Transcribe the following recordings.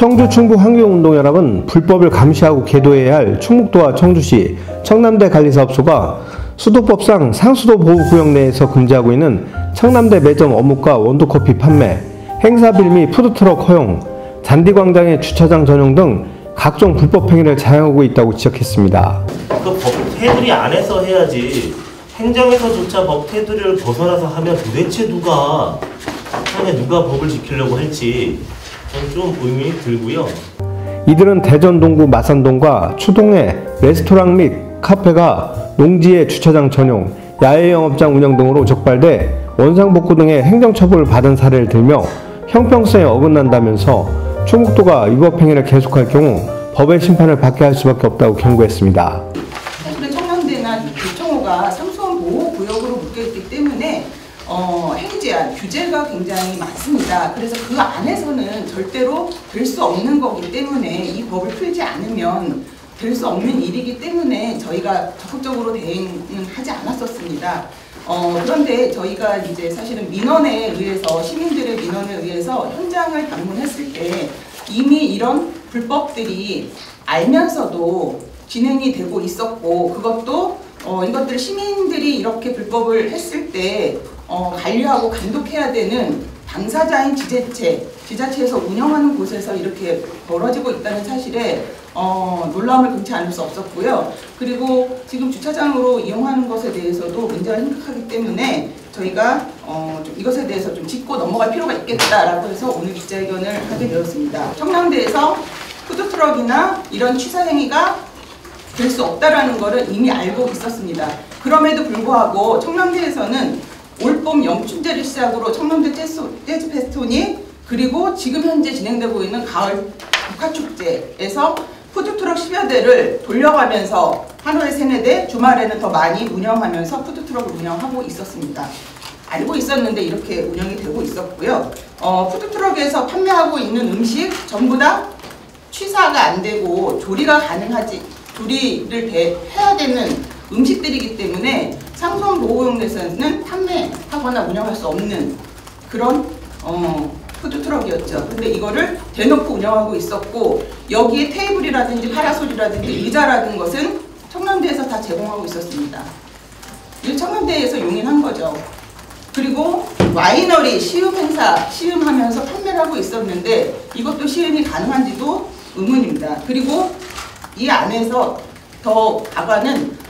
청주 충북환경운동연합은 불법을 감시하고 계도해야 할 충북도와 청주시, 청남대 관리사업소가 수도법상 상수도 보호구역 내에서 금지하고 있는 청남대 매점 어묵과 원두커피 판매, 행사빌 및 푸드트럭 허용, 잔디광장의 주차장 전용 등 각종 불법 행위를 자행하고 있다고 지적했습니다. 그 법 테두리 안에서 해야지 행정에서조차 법 테두리를 벗어나서 하면 도대체 누가 법을 지키려고 할지 좀 의문이 들고요. 이들은 대전 동구 마산동과 추동의 레스토랑 및 카페가 농지의 주차장 전용, 야외 영업장 운영 등으로 적발돼 원상복구 등의 행정처벌을 받은 사례를 들며 형평성에 어긋난다면서 충북도가 위법 행위를 계속할 경우 법의 심판을 받게 할 수밖에 없다고 경고했습니다. 사실은 청남대나 교청호가 상수원 보호구역으로 묶여있기 때문에 행제한 규제가 굉장히 많습니다. 그래서 그 안에서는 절대로 될 수 없는 거기 때문에 이 법을 풀지 않으면 될 수 없는 일이기 때문에 저희가 적극적으로 대응은 하지 않았었습니다. 그런데 저희가 이제 사실은 민원에 의해서 시민들의 민원에 의해서 현장을 방문했을 때 이미 이런 불법들이 알면서도 진행이 되고 있었고 그것도 이것들 시민들이 이렇게 불법을 했을 때 관리하고 감독해야 되는 당사자인 지자체에서 운영하는 곳에서 이렇게 벌어지고 있다는 사실에 놀라움을 금치 않을 수 없었고요. 그리고 지금 주차장으로 이용하는 것에 대해서도 문제가 심각하기 때문에 저희가 좀 이것에 대해서 좀 짚고 넘어갈 필요가 있겠다라고 해서 오늘 기자회견을 하게 되었습니다. 청남대에서 푸드트럭이나 이런 취사행위가 될 수 없다라는 것을 이미 알고 있었습니다. 그럼에도 불구하고 청남대에서는 올봄 영춘제를 시작으로 청남대 재즈 페스티벌이 그리고 지금 현재 진행되고 있는 가을 국화축제에서 푸드트럭 10여 대를 돌려가면서 하루에 3-4대, 주말에는 더 많이 운영하면서 푸드트럭을 운영하고 있었습니다. 알고 있었는데 이렇게 운영이 되고 있었고요. 푸드트럭에서 판매하고 있는 음식 전부 다 취사가 안 되고 조리를 해야 되는 음식들이기 때문에 상수원 보호구역 내에서는 판매하거나 운영할 수 없는 그런 푸드트럭이었죠. 근데 이거를 대놓고 운영하고 있었고 여기에 테이블이라든지 파라솔이라든지 의자라든 것은 청남대에서 다 제공하고 있었습니다. 이 청남대에서 용인한 거죠. 그리고 와이너리 시음 행사 시음하면서 판매를 하고 있었는데 이것도 시음이 가능한지도 의문입니다. 그리고 이 안에서 더 가관은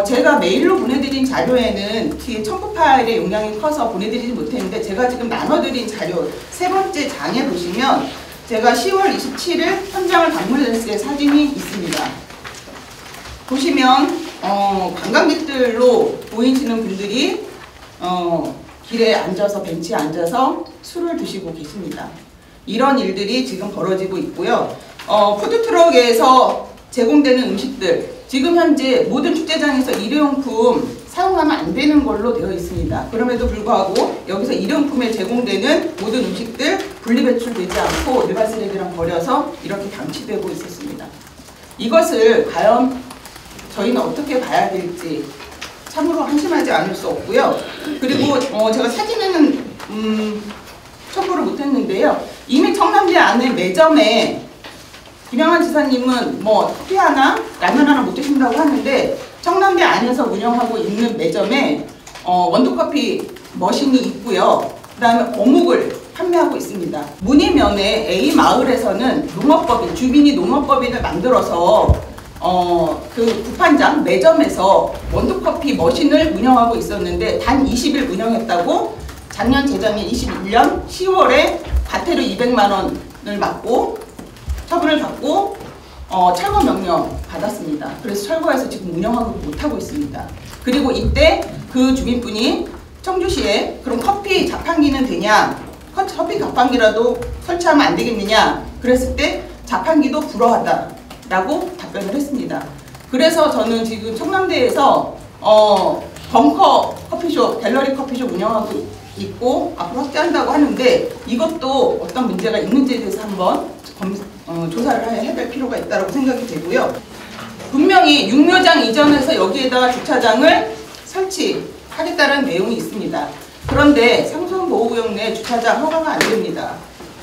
제가 메일로 보내드린 자료에는 뒤에 첨부 파일의 용량이 커서 보내드리지 못했는데 제가 지금 나눠드린 자료 3번째 장에 보시면 제가 10월 27일 현장을 방문했을 때 사진이 있습니다. 보시면 관광객들로 보이시는 분들이 길에 앉아서 벤치에 앉아서 술을 드시고 계십니다. 이런 일들이 지금 벌어지고 있고요. 푸드트럭에서 제공되는 음식들 지금 현재 모든 축제장에서 일회용품 사용하면 안 되는 걸로 되어 있습니다. 그럼에도 불구하고 여기서 일회용품에 제공되는 모든 음식들 분리배출되지 않고 일반 쓰레기랑 버려서 이렇게 방치되고 있었습니다. 이것을 과연 저희는 어떻게 봐야 될지 참으로 한심하지 않을 수 없고요. 그리고 제가 사진에는 첨부를 못했는데요. 이미 청남대 안에 매점에 김영환 지사님은 커피 하나, 라면 하나 못 드신다고 하는데 청남대 안에서 운영하고 있는 매점에 원두커피 머신이 있고요. 그 다음에 어묵을 판매하고 있습니다. 문의면에 A마을에서는 농업법인, 주민이 농업법인을 만들어서 그 구판장 매점에서 원두커피 머신을 운영하고 있었는데 단 20일 운영했다고 작년 재작년 21년 10월에 과태료 200만 원을 받고 처분을 받고 철거 명령 받았습니다. 그래서 철거해서 지금 운영하고 못하고 있습니다. 그리고 이때 그 주민분이 청주시에 그럼 커피 자판기는 되냐? 커피 자판기라도 설치하면 안 되겠느냐? 그랬을 때 자판기도 불허하다라고 답변을 했습니다. 그래서 저는 지금 청남대에서 벙커 커피숍, 갤러리 커피숍 운영하고 있고 앞으로 확대한다고 하는데 이것도 어떤 문제가 있는지에 대해서 한번 조사를 해야 될 필요가 있다고 생각이 되고요. 분명히 육묘장 이전해서 여기에다가 주차장을 설치하겠다는 내용이 있습니다. 그런데 상수원 보호구역 내 주차장 허가가 안 됩니다.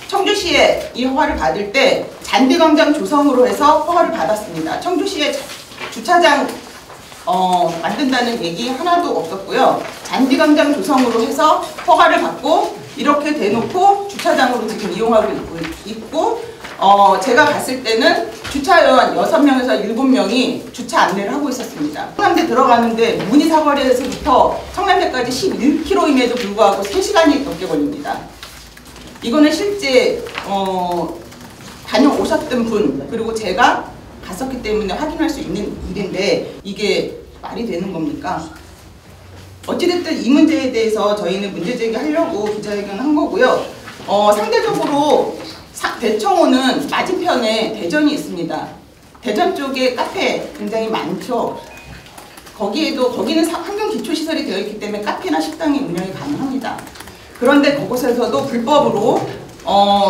청주시에 이 허가를 받을 때 잔디광장 조성으로 해서 허가를 받았습니다. 청주시에 주차장 만든다는 얘기 하나도 없었고요. 잔디광장 조성으로 해서 허가를 받고 이렇게 대놓고 주차장으로 지금 이용하고 있고 제가 갔을 때는 주차요원 6명에서 7명이 주차 안내를 하고 있었습니다. 청남대 들어가는데 문희 사거리에서부터 청남대까지 11km임에도 불구하고 3시간이 넘게 걸립니다. 이거는 실제 다녀오셨던 분 그리고 제가 갔었기 때문에 확인할 수 있는 일인데 이게 말이 되는 겁니까? 어찌됐든 이 문제에 대해서 저희는 문제제기하려고 기자회견을 한 거고요. 상대적으로 대청호는 맞은편에 대전이 있습니다. 대전 쪽에 카페 굉장히 많죠. 거기는 환경기초시설이 되어 있기 때문에 카페나 식당이 운영이 가능합니다. 그런데 그곳에서도 불법으로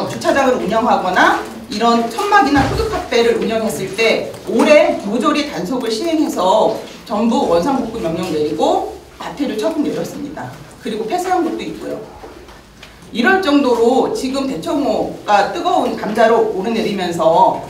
주차장을 운영하거나 이런 천막이나 푸드카페를 운영했을 때 올해 모조리 단속을 시행해서 전부 원상복구 명령 내리고 과태료 처분 내렸습니다. 그리고 폐쇄한 곳도 있고요. 이럴 정도로 지금 대청호가 뜨거운 감자로 오르내리면서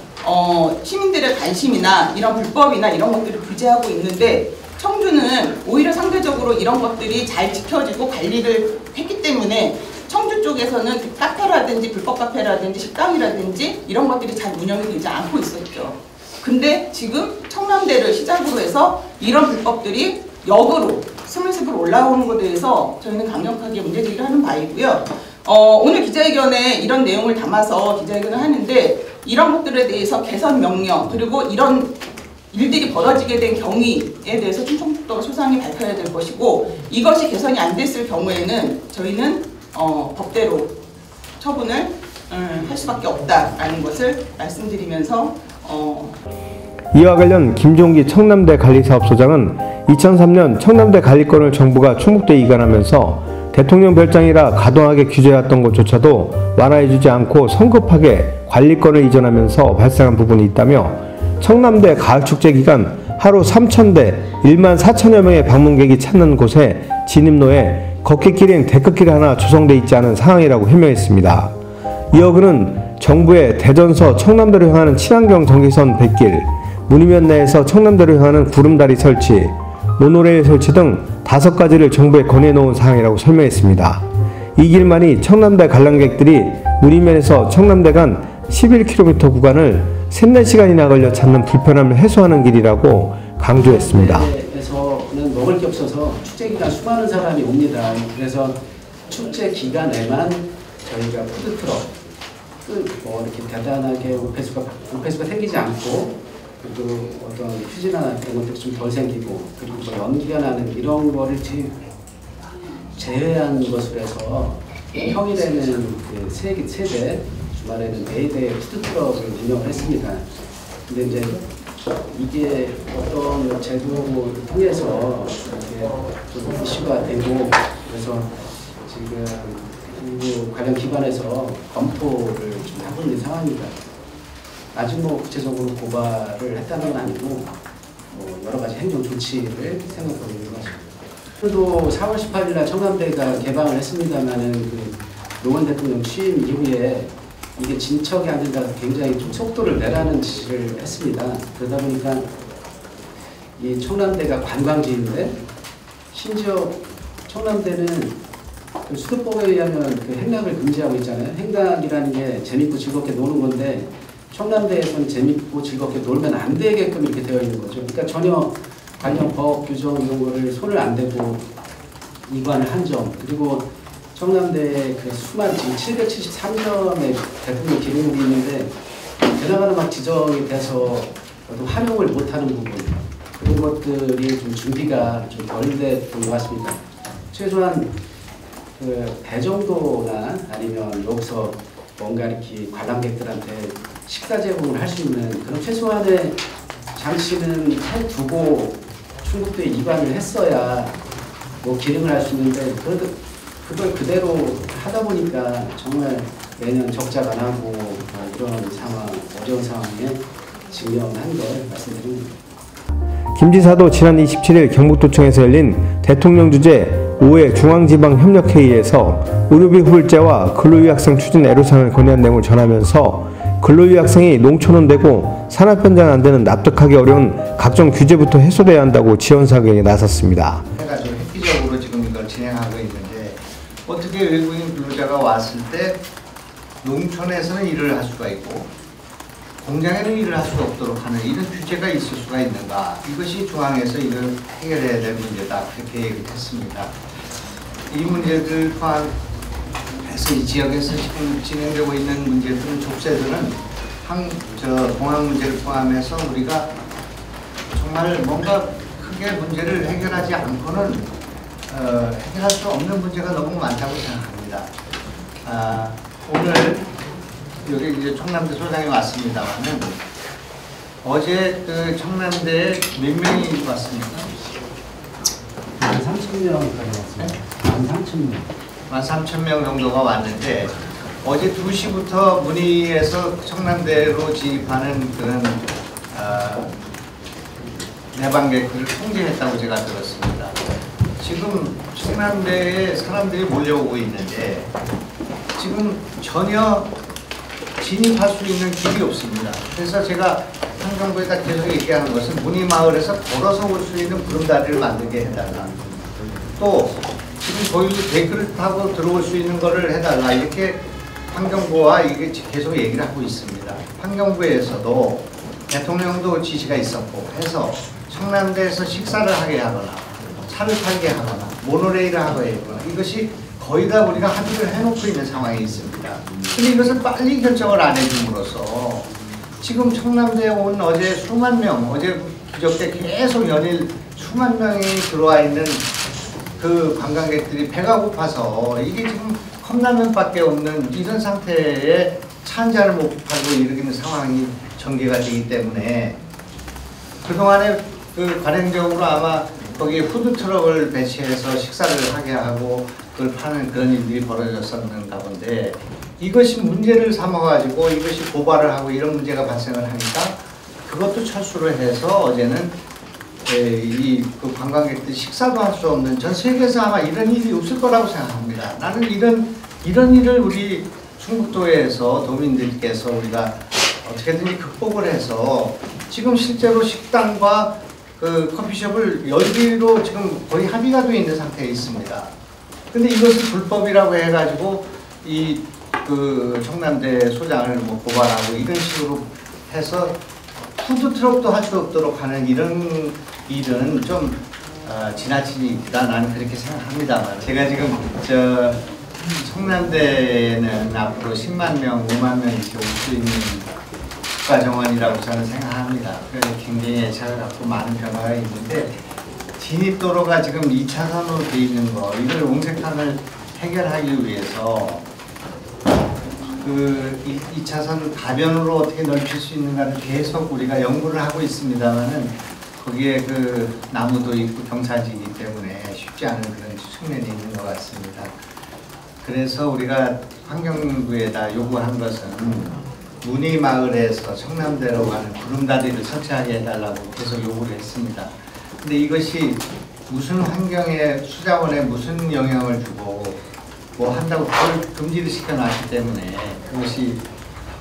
시민들의 관심이나 이런 불법이나 이런 것들을 규제하고 있는데 청주는 오히려 상대적으로 이런 것들이 잘 지켜지고 관리를 했기 때문에 청주 쪽에서는 카페라든지 불법 카페라든지 식당이라든지 이런 것들이 잘 운영이 되지 않고 있었죠. 근데 지금 청남대를 시작으로 해서 이런 불법들이 역으로 스물스물 올라오는 것에 대해서 저희는 강력하게 문제제기를 하는 바이고요. 오늘 기자회견에 이런 내용을 담아서 기자회견을 하는데 이런 것들에 대해서 개선 명령 그리고 이런 일들이 벌어지게 된 경위에 대해서 충청북도가 소상히 밝혀야 될 것이고 이것이 개선이 안 됐을 경우에는 저희는 법대로 처분을 할 수밖에 없다라는 것을 말씀드리면서 이와 관련 김종기 청남대 관리사업소장은 2003년 청남대 관리권을 정부가 충북도에 이관하면서 대통령 별장이라 가동하게 규제해왔던 것조차도 완화해주지 않고 성급하게 관리권을 이전하면서 발생한 부분이 있다며 청남대 가을축제 기간 하루 3,000대 14,000여 명의 방문객이 찾는 곳에 진입로에 걷기길인 데크길 하나 조성돼 있지 않은 상황이라고 해명했습니다. 이어 그는 정부의 대전서 청남대로 향하는 친환경 전기선 100길, 문희면 내에서 청남대로 향하는 구름다리 설치, 모노레일 설치 등 5가지를 정부에 건해놓은 사항이라고 설명했습니다. 이 길만이 청남대 관람객들이 문희면에서 청남대 간 11km 구간을 3-4시간이나 걸려 찾는 불편함을 해소하는 길이라고 강조했습니다. 에서는 먹을 게 없어서 축제 기간 수많은 사람이 옵니다. 그래서 축제 기간에만 저희가 푸드트럭 이렇게 대단하게 오페스가 생기지 않고 그리고 어떤 휴지나 이런 것들이 좀 덜 생기고 그리고 연기가 나는 이런 거를 제외한 것으로 해서 평일에는 그 3대 주말에는 4대의 푸드트럭을 운영을 했습니다. 근데 이제 이게 어떤 제도를 통해서 이렇게 좀 이슈가 되고 그래서 지금 관련 기관에서 검토를 좀 하고 있는 상황입니다. 아직 구체적으로 고발을 했다는 건 아니고 여러 가지 행정 조치를 생각하고 있는 것입니다. 또 4월 18일 날 청남대가 개방을 했습니다만은 그 노무현 대통령 취임 이후에 이게 진척이 안 된다고 굉장히 좀 속도를 내라는 지시를 했습니다. 그러다 보니까 이 청남대가 관광지인데 심지어 청남대는 그 수도법에 의하면 그 행락을 금지하고 있잖아요. 행락이라는 게 재밌고 즐겁게 노는 건데 청남대에서는 재밌고 즐겁게 놀면 안 되게끔 이렇게 되어 있는 거죠. 그러니까 전혀 관련 법 규정 이런 거를 손을 안 대고 이관을 한 점 그리고 청남대에 그 수많은 지금 773점의 대통령 기록물이 있는데 그나마나 막 지정이 돼서 활용을 못하는 부분 그런 것들이 좀 준비가 좀 덜 됐던 것 같습니다. 최소한 그 배 정도나 아니면 여기서 뭔가 이렇게 관람객들한테 식사 제공을 할 수 있는 그런 최소한의 장치는 해두고 충북도에 이관을 했어야 기능을 할 수 있는데 그걸 그대로 하다 보니까 정말 매년 적자가 나고 이런 상황, 어려운 상황에 직면한 걸 말씀드립니다. 김 지사도 지난 27일 경북도청에서 열린 대통령 주재 5회 중앙지방협력회의에서 의료비 후불제와 근로유학생 추진 애로사항을 건의한 내용을 전하면서 근로유 학생이 농촌은 되고 산업 현장은 안 되는 납득하기 어려운 각종 규제부터 해소돼야 한다고 지원 사격에 나섰습니다. 해가지고 획기적으로 지금 이걸 진행하고 있는데 어떻게 외국인 근로자가 왔을 때 농촌에서는 일을 할 수가 있고 공장에는 일을 할 수가 없도록 하는 이런 규제가 있을 수가 있는가? 이것이 중앙에서 이걸 해결해야 될 문제다. 그렇게 얘기를 했습니다. 이 문제들 포함해서 이 지역에서 지금 진행되고 있는 문제들은 족쇄들은 공항 문제를 포함해서 우리가 정말 뭔가 크게 문제를 해결하지 않고는 해결할 수 없는 문제가 너무 많다고 생각합니다. 오늘 여기 이제 청남대 소장이 왔습니다만은 어제 그 청남대에 몇 명이 왔습니까? 13,000명까지 왔습니다. 13,000명. 13,000명 정도가 왔는데 어제 2시부터 문의에서 청남대로 진입하는 그런 내방객들을 통제했다고 제가 들었습니다. 지금 청남대에 사람들이 몰려오고 있는데 지금 전혀 진입할 수 있는 길이 없습니다. 그래서 제가 환경부에다 계속 얘기하는 것은 문의마을에서 걸어서 올 수 있는 구름다리를 만들게 해달라. 또 지금 거기도 데크를 타고 들어올 수 있는 거를 해달라. 이렇게 환경부와 이게 계속 얘기를 하고 있습니다. 환경부에서도 대통령도 지시가 있었고 해서 청남대에서 식사를 하게 하거나 차를 타게 하거나 모노레일을 하거나 이것이 거의 다 우리가 합의를 해놓고 있는 상황이 있습니다. 근데 이것을 빨리 결정을 안 해줌으로써 지금 청남대에 온 어제 수만 명, 어제 그저께 계속 연일 수만 명이 들어와 있는 그 관광객들이 배가 고파서 이게 지금 컵라면밖에 없는 이런 상태에 차 한 잔을 못 팔고 이러는 상황이 전개가 되기 때문에 그동안에 그 관행적으로 아마 거기에 푸드트럭을 배치해서 식사를 하게 하고 그걸 파는 그런 일들이 벌어졌었는가 본데 이것이 문제를 삼아가지고 이것이 고발을 하고 이런 문제가 발생을 하니까 그것도 철수를 해서 어제는 그 관광객들이 식사도 할 수 없는 전 세계에서 아마 이런 일이 없을 거라고 생각합니다. 나는 이런 일을 우리 충북도에서 도민들께서 우리가 어떻게든지 극복을 해서 지금 실제로 식당과 그 커피숍을 열기로 지금 거의 합의가 되어 있는 상태에 있습니다. 근데 이것을 불법이라고 해가지고 그 청남대 소장을 뭐 고발하고 이런 식으로 해서 푸드트럭도 할 수 없도록 하는 이런 일은 좀 지나친 일이다 나는 그렇게 생각합니다만 제가 지금 청남대는 앞으로 10만 명, 5만 명 이렇게 올 수 있는 국가정원이라고 저는 생각합니다. 그래서 굉장히 애착을 갖고 많은 변화가 있는데 진입도로가 지금 2차선으로 되어 있는 거 이걸 옹색탄을 해결하기 위해서 그 2차선 가변으로 어떻게 넓힐 수 있는가를 계속 우리가 연구를 하고 있습니다만은 거기에 그 나무도 있고 경사지이기 때문에 쉽지 않은 그런 측면이 있는 것 같습니다. 그래서 우리가 환경부에다 요구한 것은 문의마을에서 청남대로 가는 구름다리를 설치하게 해달라고 계속 요구를 했습니다. 근데 이것이 무슨 환경에 수자원에 무슨 영향을 주고 뭐 한다고 그걸 금지를 시켜놨기 때문에 그것이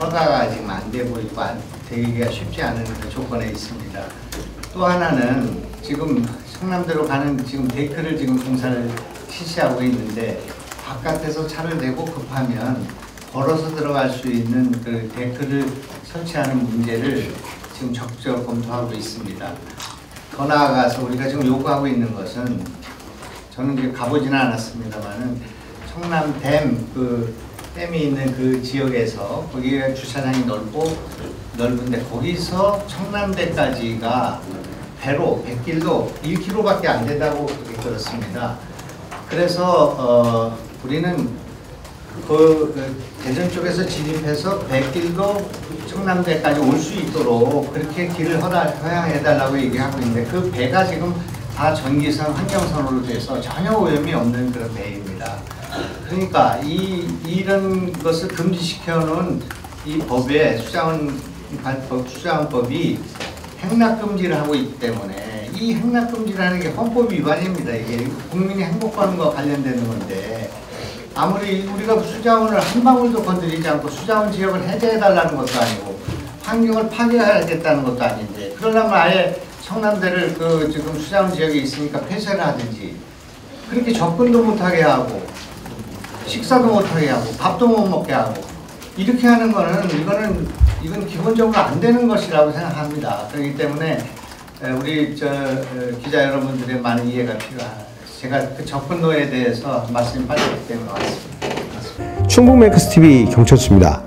허가가 지금 안 돼 보이고 되기가 쉽지 않은 그 조건에 있습니다. 또 하나는 지금 청남대로 가는 지금 데크를 지금 공사를 실시하고 있는데 바깥에서 차를 대고 급하면 걸어서 들어갈 수 있는 그 데크를 설치하는 문제를 지금 적극적으로 검토하고 있습니다. 더 나아가서 우리가 지금 요구하고 있는 것은 저는 이제 가보지는 않았습니다만은 청남댐 그 댐이 있는 그 지역에서 거기에 주차장이 넓은데 거기서 청남대까지가 배로 100길도 1km밖에 안 된다고 그렇게 들었습니다. 그래서 우리는 그 대전 쪽에서 진입해서 100길도 청남대까지 올 수 있도록 그렇게 길을 허용해달라고 얘기하고 있는데 그 배가 지금 다 전기선 환경선으로 돼서 전혀 오염이 없는 그런 배입니다. 그러니까 이런 것을 금지시켜 놓은 이 법에 수자원법이 행락금지를 하고 있기 때문에 이 행락금지라는 게 헌법 위반입니다. 이게 국민이 행복하는 것과 관련되는 건데 아무리 우리가 수자원을 한 방울도 건드리지 않고 수자원 지역을 해제해달라는 것도 아니고 환경을 파괴해야겠다는 것도 아닌데 그러려면 아예 청남대를 그 지금 수자원 지역에 있으니까 폐쇄를 하든지 그렇게 접근도 못하게 하고 식사도 못하게 하고 밥도 못 먹게 하고 이렇게 하는 거는 이건 기본적으로 안 되는 것이라고 생각합니다. 그렇기 때문에 우리 기자 여러분들의 많은 이해가 필요합니다. 제가 그 접근로에 대해서 말씀이 빠졌기 때문에 왔습니다. 충북 맹크스 TV 경철수입니다.